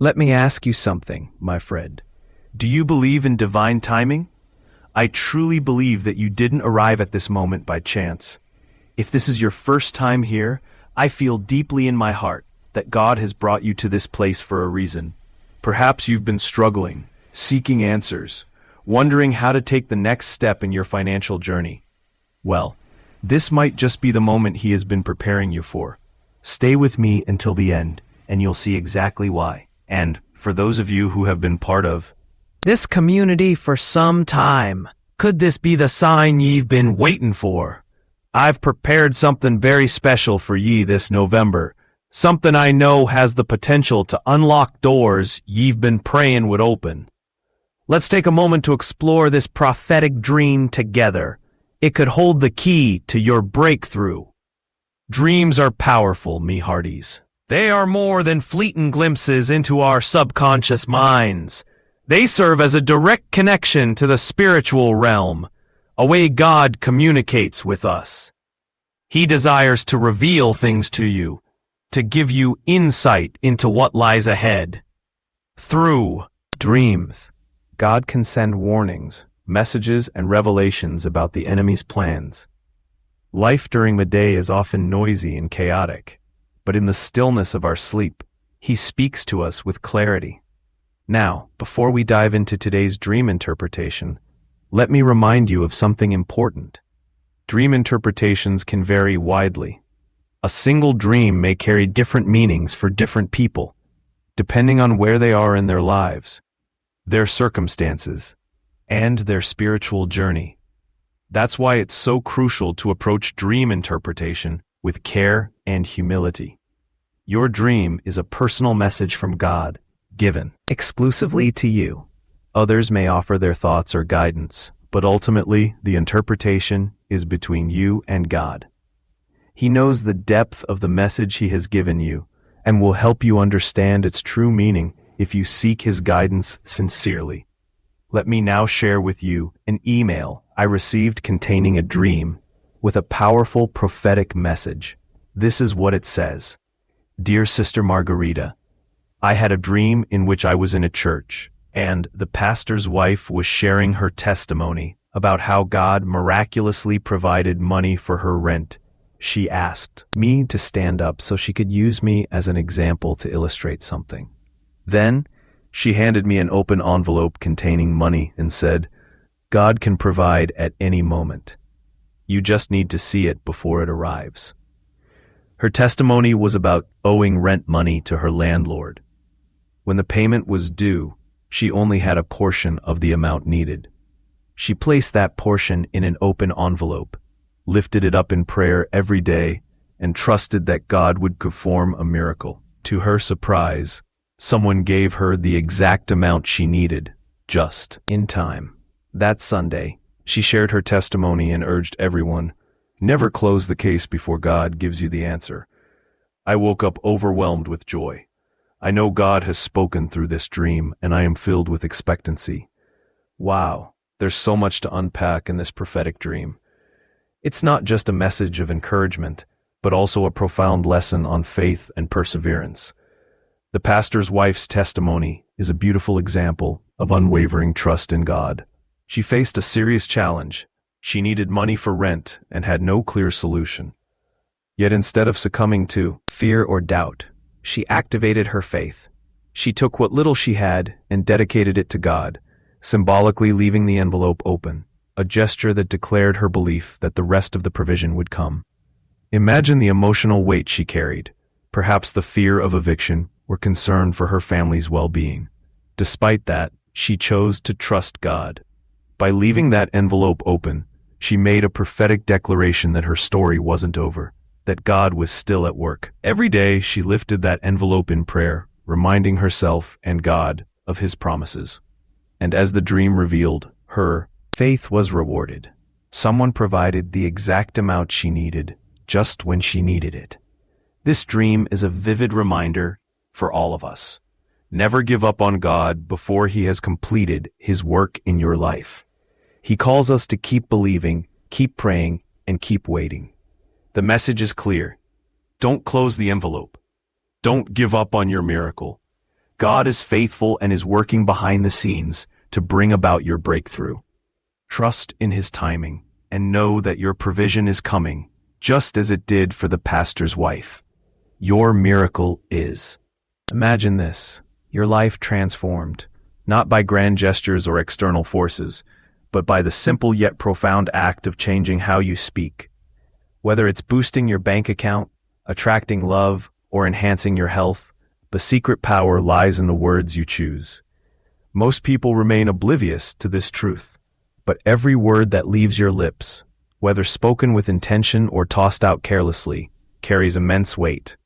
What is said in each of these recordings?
Let me ask you something, my friend. Do you believe in divine timing? I truly believe that you didn't arrive at this moment by chance. If this is your first time here, I feel deeply in my heart that God has brought you to this place for a reason. Perhaps you've been struggling, seeking answers, wondering how to take the next step in your financial journey. Well, this might just be the moment He has been preparing you for. Stay with me until the end, and you'll see exactly why. And for those of you who have been part of This community for some time, could this be the sign ye've been waiting for? I've prepared something very special for ye this November, something I know has the potential to unlock doors ye've been praying would open. Let's take a moment to explore this prophetic dream together. It could hold the key to your breakthrough. Dreams are powerful, me hearties. They are more than fleeting glimpses into our subconscious minds. They serve as a direct connection to the spiritual realm, a way God communicates with us. He desires to reveal things to you, to give you insight into what lies ahead. Through dreams, God can send warnings, messages, and revelations about the enemy's plans. Life during the day is often noisy and chaotic, but in the stillness of our sleep, He speaks to us with clarity. Now, before we dive into today's dream interpretation, let me remind you of something important. Dream interpretations can vary widely. A single dream may carry different meanings for different people, depending on where they are in their lives, their circumstances, and their spiritual journey. That's why it's so crucial to approach dream interpretation with care and humility. Your dream is a personal message from God, given exclusively to you. Others may offer their thoughts or guidance, but ultimately the interpretation is between you and God. He knows the depth of the message He has given you and will help you understand its true meaning if you seek His guidance sincerely. Let me now share with you an email I received containing a dream with a powerful prophetic message. This is what it says. Dear Sister Margarita, I had a dream in which I was in a church, and the pastor's wife was sharing her testimony about how God miraculously provided money for her rent. She asked me to stand up so she could use me as an example to illustrate something. Then, she handed me an open envelope containing money and said, God can provide at any moment. You just need to see it before it arrives. Her testimony was about owing rent money to her landlord. When the payment was due, she only had a portion of the amount needed. She placed that portion in an open envelope, lifted it up in prayer every day, and trusted that God would perform a miracle. To her surprise, someone gave her the exact amount she needed, just in time. That Sunday, she shared her testimony and urged everyone, never close the case before God gives you the answer. I woke up overwhelmed with joy. I know God has spoken through this dream, and I am filled with expectancy. Wow, there's so much to unpack in this prophetic dream. It's not just a message of encouragement, but also a profound lesson on faith and perseverance. The pastor's wife's testimony is a beautiful example of unwavering trust in God. She faced a serious challenge. She needed money for rent and had no clear solution. Yet instead of succumbing to fear or doubt, she activated her faith. She took what little she had and dedicated it to God, symbolically leaving the envelope open, a gesture that declared her belief that the rest of the provision would come. Imagine the emotional weight she carried, perhaps the fear of eviction or concern for her family's well-being. Despite that, she chose to trust God. By leaving that envelope open, she made a prophetic declaration that her story wasn't over, that God was still at work. Every day she lifted that envelope in prayer, reminding herself and God of His promises. And as the dream revealed, her faith was rewarded. Someone provided the exact amount she needed, just when she needed it. This dream is a vivid reminder for all of us. Never give up on God before He has completed His work in your life. He calls us to keep believing, keep praying, and keep waiting. The message is clear. Don't close the envelope. Don't give up on your miracle. God is faithful and is working behind the scenes to bring about your breakthrough. Trust in his timing and know that your provision is coming, just as it did for the pastor's wife. Your miracle is. Imagine this, your life transformed, not by grand gestures or external forces, but by the simple yet profound act of changing how you speak. Whether it's boosting your bank account, attracting love, or enhancing your health, the secret power lies in the words you choose. Most people remain oblivious to this truth, but every word that leaves your lips, whether spoken with intention or tossed out carelessly, carries immense weight.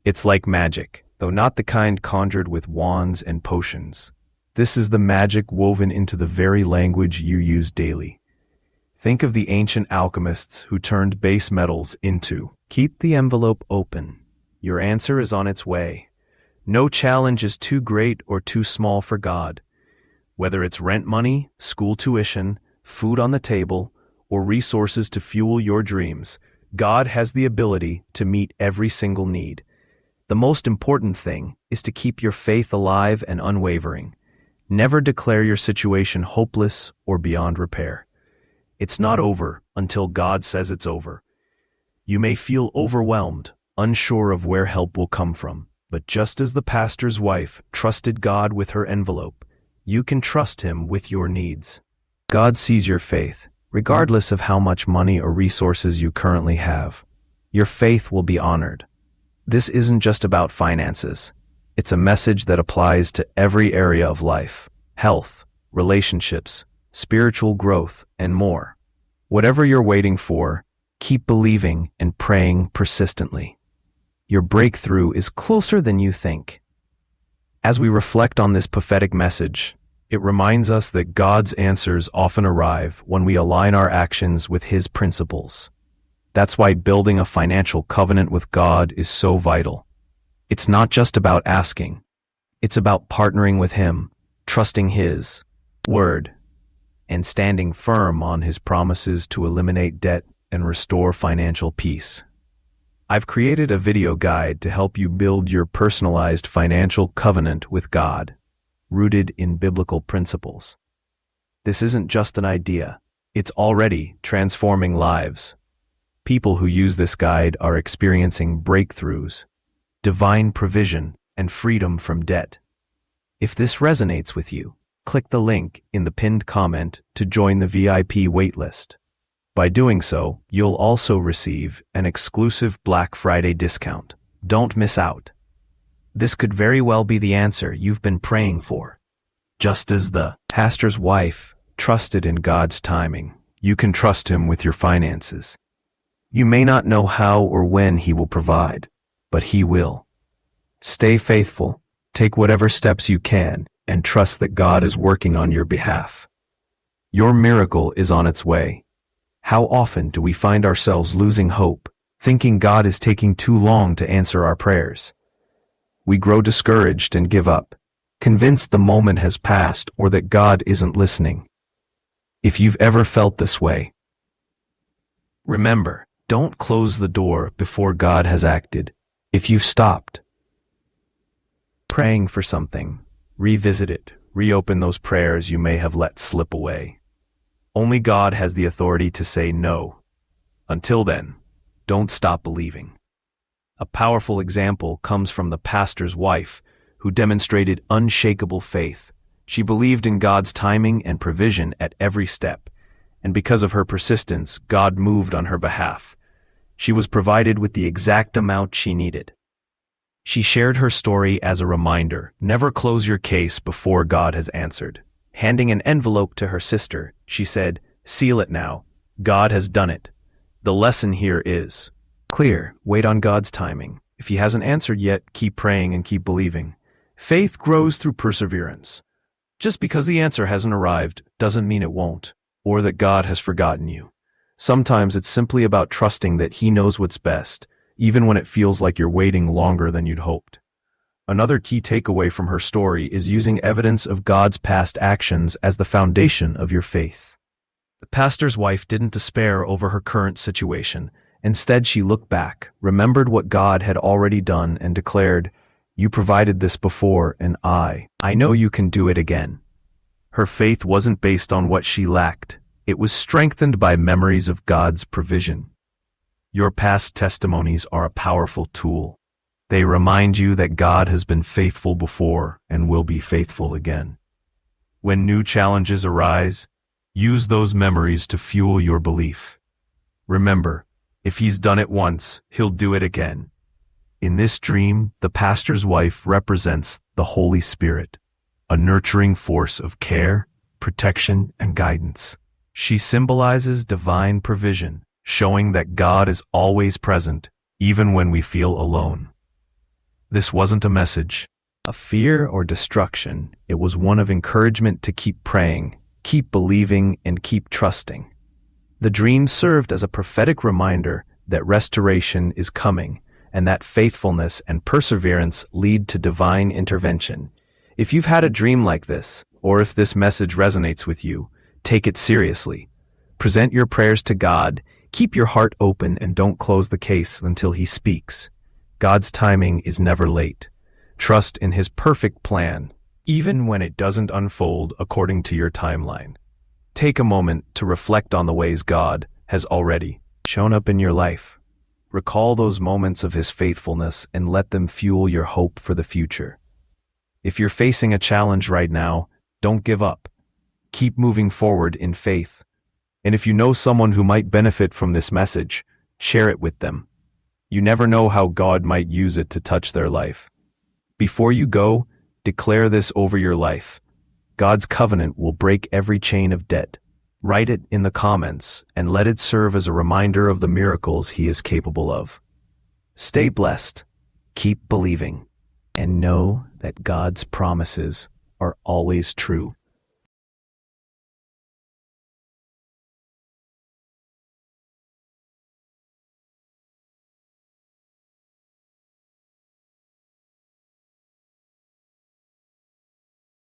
It's like magic, though not the kind conjured with wands and potions. This is the magic woven into the very language you use daily. Think of the ancient alchemists who turned base metals into. Keep the envelope open. Your answer is on its way. No challenge is too great or too small for God. Whether it's rent money, school tuition, food on the table, or resources to fuel your dreams, God has the ability to meet every single need. The most important thing is to keep your faith alive and unwavering. Never declare your situation hopeless or beyond repair. It's not over until God says it's over. You may feel overwhelmed, unsure of where help will come from, but just as the pastor's wife trusted God with her envelope, you can trust him with your needs. God sees your faith, regardless of how much money or resources you currently have. Your faith will be honored. This isn't just about finances. It's a message that applies to every area of life: health, relationships, spiritual growth, and more. Whatever you're waiting for, keep believing and praying persistently. Your breakthrough is closer than you think. As we reflect on this prophetic message, it reminds us that God's answers often arrive when we align our actions with his principles. That's why building a financial covenant with God is so vital. It's not just about asking. It's about partnering with him, trusting his word, and standing firm on his promises to eliminate debt and restore financial peace. I've created a video guide to help you build your personalized financial covenant with God, rooted in biblical principles. This isn't just an idea. It's already transforming lives. People who use this guide are experiencing breakthroughs, divine provision, and freedom from debt. If this resonates with you, click the link in the pinned comment to join the VIP waitlist. By doing so, you'll also receive an exclusive Black Friday discount. Don't miss out. This could very well be the answer you've been praying for. Just as the pastor's wife trusted in God's timing, you can trust him with your finances. You may not know how or when he will provide, but he will. Stay faithful, take whatever steps you can, and trust that God is working on your behalf. Your miracle is on its way. How often do we find ourselves losing hope, thinking God is taking too long to answer our prayers? We grow discouraged and give up, convinced the moment has passed or that God isn't listening. If you've ever felt this way, remember, don't close the door before God has acted. If you've stopped praying for something, revisit it, reopen those prayers you may have let slip away. Only God has the authority to say no. Until then, don't stop believing. A powerful example comes from the pastor's wife, who demonstrated unshakable faith. She believed in God's timing and provision at every step, and because of her persistence, God moved on her behalf. She was provided with the exact amount she needed. She shared her story as a reminder: never close your case before God has answered. Handing an envelope to her sister, she said, "Seal it now. God has done it." The lesson here is clear: wait on God's timing. If he hasn't answered yet, keep praying and keep believing. Faith grows through perseverance. Just because the answer hasn't arrived doesn't mean it won't, or that God has forgotten you. Sometimes it's simply about trusting that he knows what's best, even when it feels like you're waiting longer than you'd hoped. Another key takeaway from her story is using evidence of God's past actions as the foundation of your faith. The pastor's wife didn't despair over her current situation. Instead, she looked back, remembered what God had already done, and declared, You provided this before, and I know you can do it again. Her faith wasn't based on what she lacked. It was strengthened by memories of God's provision. Your past testimonies are a powerful tool. They remind you that God has been faithful before and will be faithful again. When new challenges arise, use those memories to fuel your belief. Remember, if He's done it once, He'll do it again. In this dream, the pastor's wife represents the Holy Spirit, a nurturing force of care, protection, and guidance. She symbolizes divine provision, showing that God is always present, even when we feel alone. This wasn't a message of fear or destruction. It was one of encouragement to keep praying, keep believing, and keep trusting. The dream served as a prophetic reminder that restoration is coming, and that faithfulness and perseverance lead to divine intervention. If you've had a dream like this, or if this message resonates with you, take it seriously. Present your prayers to God, keep your heart open, and don't close the case until He speaks. God's timing is never late. Trust in His perfect plan, even when it doesn't unfold according to your timeline. Take a moment to reflect on the ways God has already shown up in your life. Recall those moments of His faithfulness and let them fuel your hope for the future. If you're facing a challenge right now, don't give up. Keep moving forward in faith. And if you know someone who might benefit from this message, share it with them. You never know how God might use it to touch their life. Before you go, declare this over your life. God's covenant will break every chain of debt. Write it in the comments and let it serve as a reminder of the miracles He is capable of. Stay blessed, keep believing, and know that God's promises are always true.